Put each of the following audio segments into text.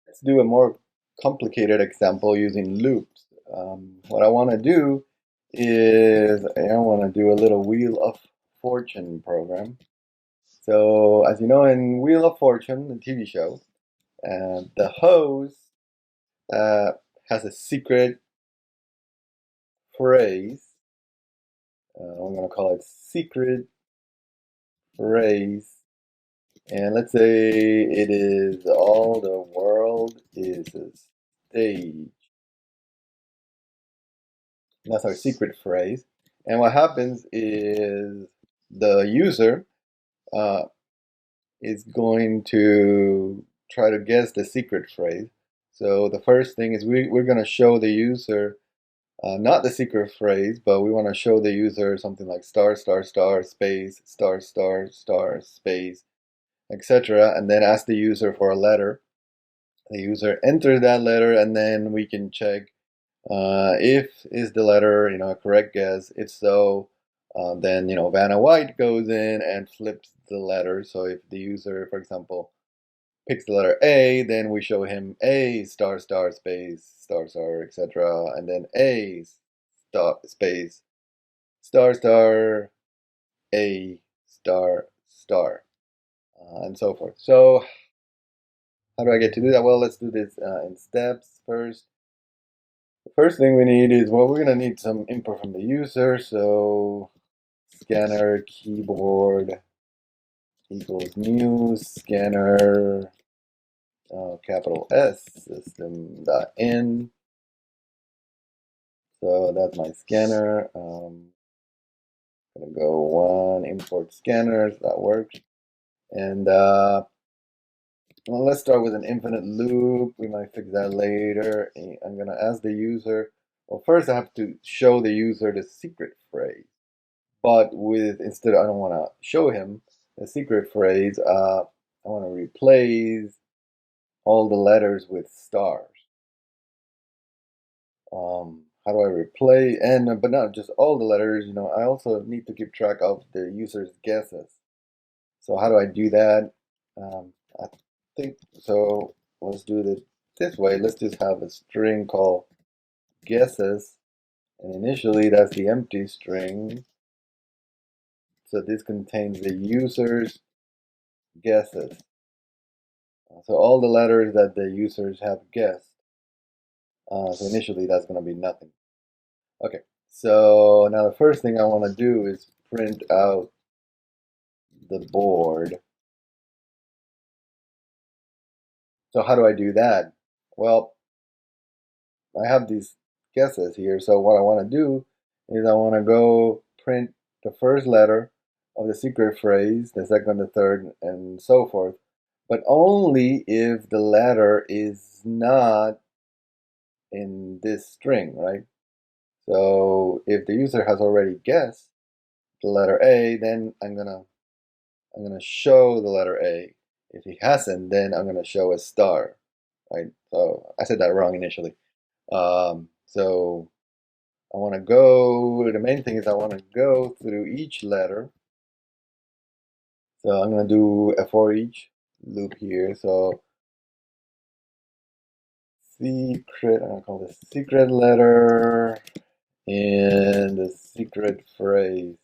Let's do a more complicated example using loops. What I want to do is I want to do a little Wheel of Fortune program. So, as you know, in Wheel of Fortune, the TV show, the host uh, has a secret phrase. I'm going to call it secret phrase. And let's say it is all the world is a stage. And that's our secret phrase. And what happens is the user uh, is going to try to guess the secret phrase. So the first thing is we're going to show the user not the secret phrase, but we want to show the user something like star, star, star, space, star, star, star, space, etc. And then ask the user for a letter. The user enters that letter, and then we can check if is the letter a correct guess. If so, then Vanna White goes in and flips the letter. So if the user, for example, picks the letter A, then we show him A star star space star star etc. And then A star space star star A star star and so forth. So how do I get to do that? Well, let's do this in steps first. The first thing we need is, well, we're going to need some input from the user. So scanner keyboard equals new scanner capital S system.in. So that's my scanner. I'm gonna go one import scanners. That works. And well, let's start with an infinite loop. We might fix that later. I'm gonna ask the user. Well, first I have to show the user the secret phrase. But instead, I don't want to show him the secret phrase. I want to replace all the letters with stars. How do I replace but not just all the letters? I also need to keep track of the user's guesses. So how do I do that? I think so. Let's do it this way. Let's just have a string called guesses, and initially that's the empty string. So this contains the user's guesses. So all the letters that the users have guessed. So initially that's going to be nothing. Okay, so now the first thing I want to do is print out the board. So how do I do that? Well, I have these guesses here. So what I want to do is I want to go print the first letter of the secret phrase, the second, the third, and so forth. But only if the letter is not in this string, right? So if the user has already guessed the letter A, then I'm gonna show the letter A. If he hasn't, then I'm gonna show a star, right? So I said that wrong initially. So I want to go. The main thing is I want to go through each letter. So I'm gonna do a for each loop here. So secret. I'm gonna call this secret letter and the secret phrase.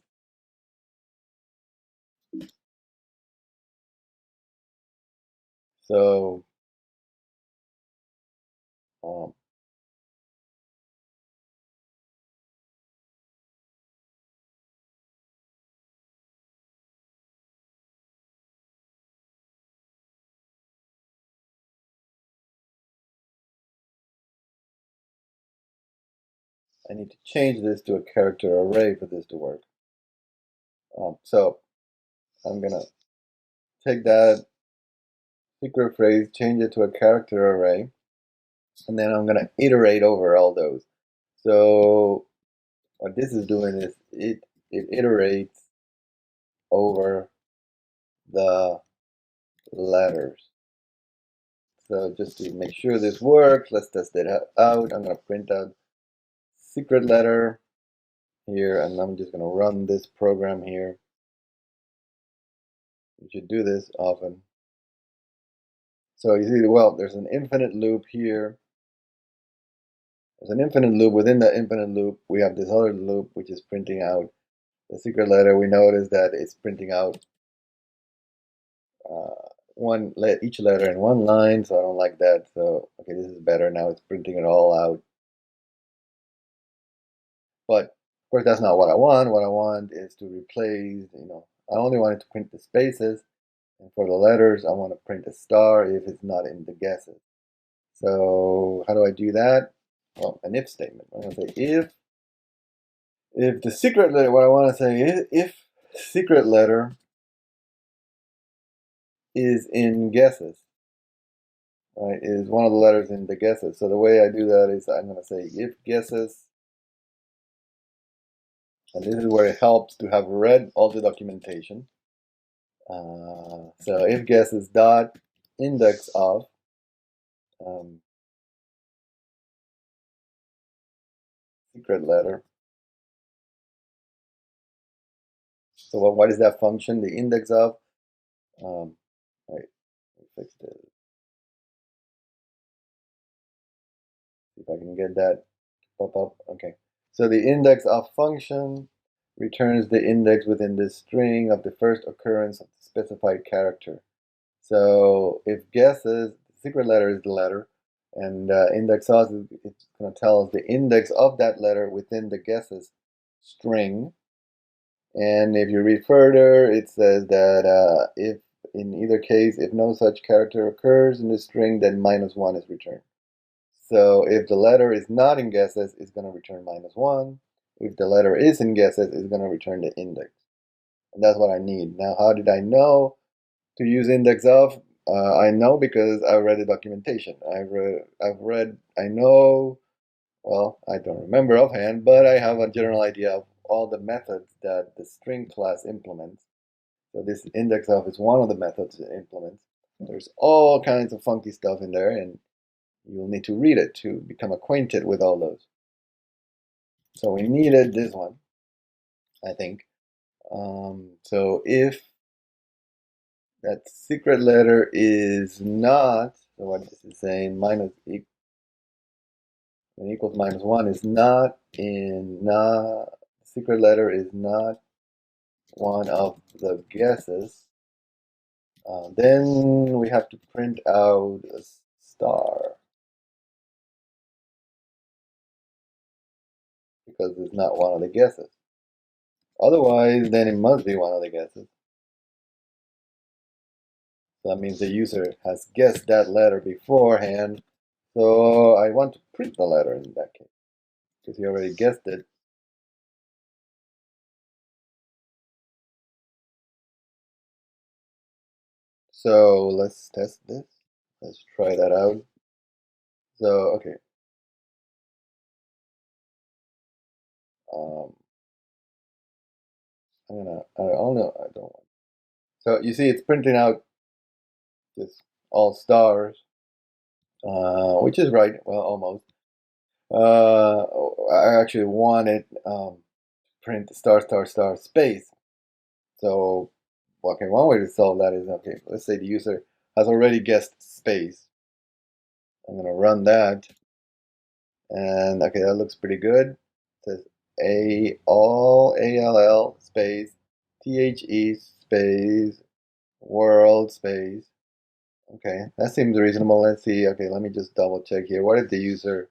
So um, I need to change this to a character array for this to work. So I'm gonna take that secret phrase, change it to a character array, and then I'm gonna iterate over all those. So what this is doing is it iterates over the letters. So just to make sure this works, let's test it out. I'm gonna print out secret letter here, and I'm just gonna run this program here. You should do this often. So you see, well, there's an infinite loop here. There's an infinite loop. Within the infinite loop, we have this other loop which is printing out the secret letter. We notice that it's printing out each letter in one line, so I don't like that. So okay, this is better. Now it's printing it all out. But of course, that's not what I want. What I want is to replace, I only wanted to print the spaces, and for the letters, I want to print a star if it's not in the guesses. So how do I do that? Well, an if statement. I'm going to say if the secret letter, what I want to say is if secret letter is in guesses, right, is one of the letters in the guesses. So the way I do that is I'm going to say if guesses, and this is where it helps to have read all the documentation. So if guesses dot index of secret letter. So what is that function? The index of. Right, fix this. See if I can get that pop up. Okay. So the index of function returns the index within the string of the first occurrence of the specified character. So if guesses, the secret letter is the letter, and index of it's going to tell us the index of that letter within the guesses string. And if you read further, it says that if in either case, if no such character occurs in the string, then -1 is returned. So if the letter is not in guesses, it's going to return -1. If the letter is in guesses, it's going to return the index. And that's what I need. Now, how did I know to use index of? I know because I read the documentation. I know, well, I don't remember offhand, but I have a general idea of all the methods that the string class implements. So this index of is one of the methods it implements. There's all kinds of funky stuff in there, and you'll need to read it to become acquainted with all those. So we needed this one, I think. So if that secret letter is not, so what this is saying, minus equals -1 is not secret letter is not one of the guesses, then we have to print out a star because it's not one of the guesses. Otherwise, then it must be one of the guesses. So that means the user has guessed that letter beforehand. So I want to print the letter in that case because he already guessed it. So let's test this. Let's try that out. So, okay. Um, oh no, I don't want. So you see it's printing out just all stars, which is right, well, almost. I actually wanted print star, star, star, space. So, okay, one way to solve that is, okay, let's say the user has already guessed space. I'm going to run that. And okay, that looks pretty good. It says all space THE space world space. Okay, that seems reasonable. Let's see. Okay, let me just double check here. What if the user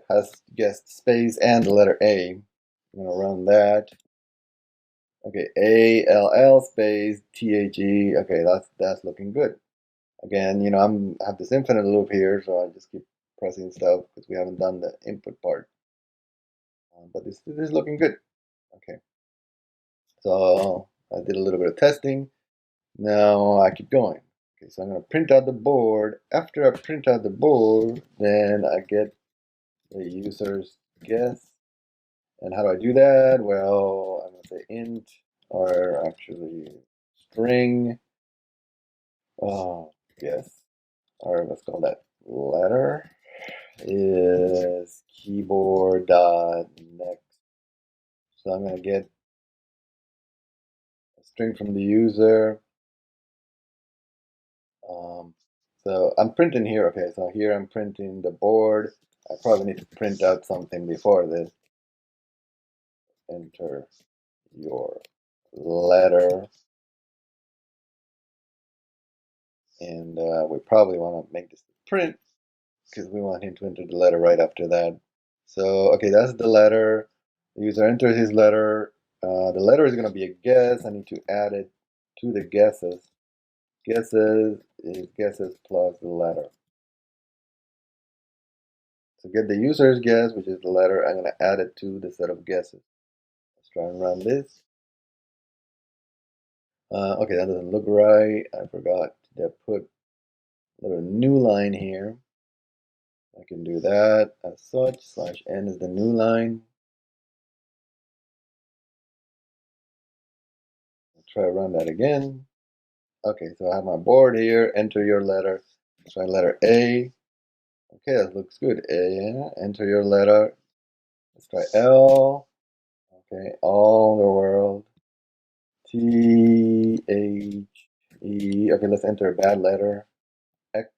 has guessed space and the letter A? I'm gonna run that. Okay, ALL space THE. Okay, that's looking good. Again, I have this infinite loop here, so I just keep pressing stuff because we haven't done the input part. But this is looking good. Okay, so I did a little bit of testing. Now I keep going. Okay, so I'm going to print out the board. After I print out the board, then I get the user's guess. And how do I do that? Well, I'm going to say int, or actually string, guess, or let's call that letter, is keyboard.next. So I'm going to get a string from the user. So I'm printing here. Okay, so here I'm printing the board. I probably need to print out something before this. Enter your letter. And we probably want to make this print because we want him to enter the letter right after that. So, okay, that's the letter. The user enters his letter. The letter is going to be a guess. I need to add it to the guesses. Guesses is guesses plus the letter. So get the user's guess, which is the letter. I'm going to add it to the set of guesses. Let's try and run this. Okay, that doesn't look right. I forgot to put a little new line here. I can do that as such. Slash n is the new line. I'll try to run that again. Okay, so I have my board here. Enter your letter. Let's try letter A. Okay, that looks good. A. Enter your letter. Let's try L. Okay, all the world. T H E. Okay, let's enter a bad letter. X.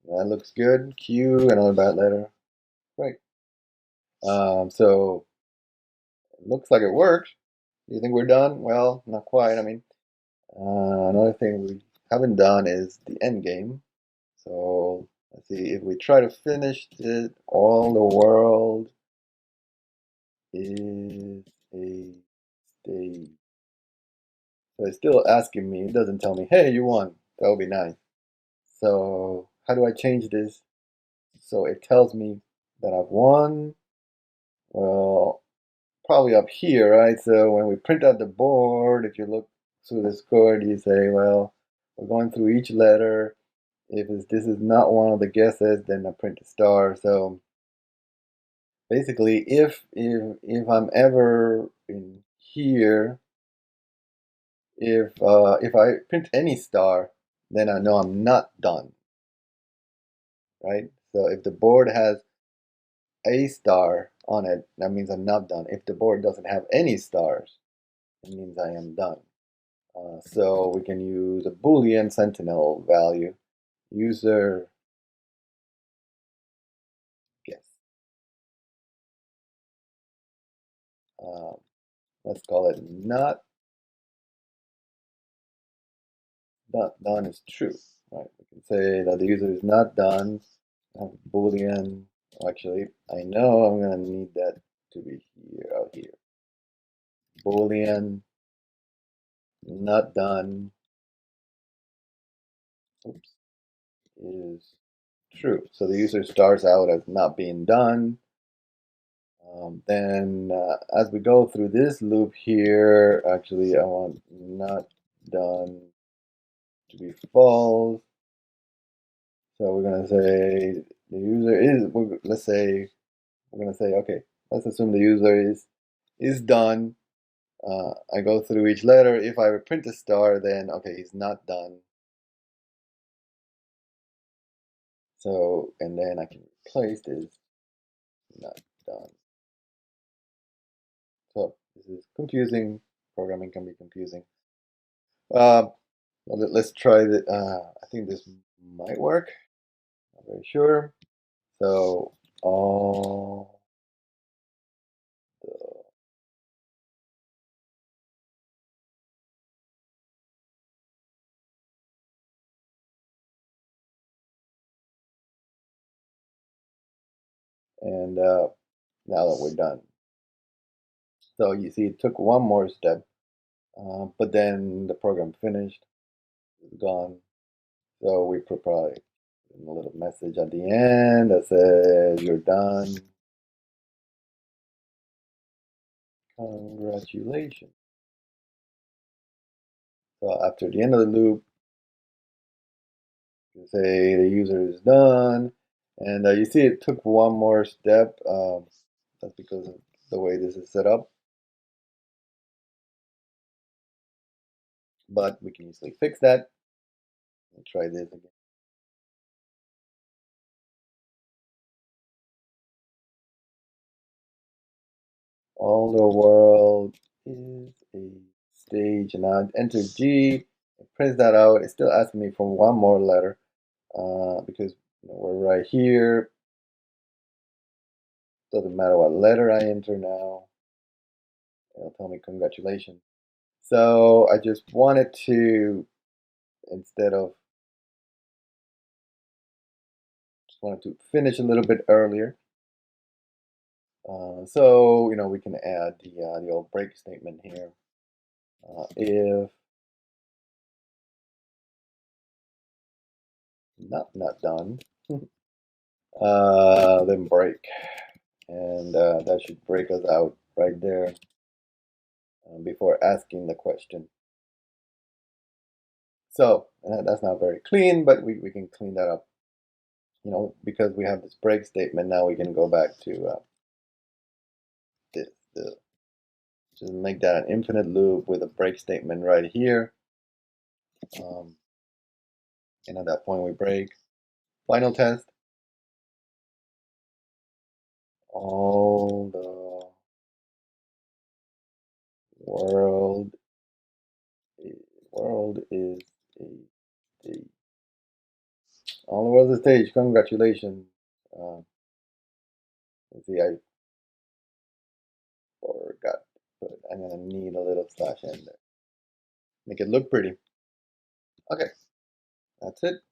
That looks good. Q. Another bad letter. Right. So it looks like it works. Do you think we're done? Well, not quite. I mean, another thing we haven't done is the end game. So let's see if we try to finish it. All the world is a stage. So it's still asking me. It doesn't tell me, hey, you won. That would be nice. So how do I change this? So it tells me that I've won. Well, probably up here, right? So when we print out the board, if you look through this code, you say, well, we're going through each letter. If this is not one of the guesses, then I print a star. So basically, if I'm ever in here, if I print any star, then I know I'm not done, right? So if the board has a star on it, that means I'm not done. If the board doesn't have any stars, it means I am done. So we can use a Boolean sentinel value, user guess. Um, let's call it not done is true, right? We can say that the user is not done. Have Boolean. Actually, I know I'm gonna need that to be here out here. Boolean not done. Oops, is true. So the user starts out as not being done. Then as we go through this loop here, actually I want not done to be false. So we're gonna say the user is. Let's say we're gonna say okay. Let's assume the user is done. I go through each letter. If I print a star, then okay, he's not done. So and then I can replace this not done. So this is confusing. Programming can be confusing. Uh, let's try the. I think this might work. Not very sure. So all the and now that we're done. So you see, it took one more step, but then the program finished. It's gone. So we provide a little message at the end that says you're done. Congratulations. So after the end of the loop, you say the user is done. And you see it took one more step. That's because of the way this is set up. But we can easily fix that. Let me try this again. All the world is a stage, and I enter G, prints that out. It's still asking me for one more letter because we're right here. Doesn't matter what letter I enter now. It'll tell me congratulations. So I just wanted to, instead of, just wanted to finish a little bit earlier. So we can add the old break statement here. If not done, then break, and that should break us out right there before asking the question. So that's not very clean, but we can clean that up. Because we have this break statement, now we can go back to the just make that an infinite loop with a break statement right here. And at that point we break. Final test. All the world is a stage. All the world is a stage. Congratulations. Let's see, I forgot to put it. I'm gonna need a little slash in there. Make it look pretty. Okay, that's it.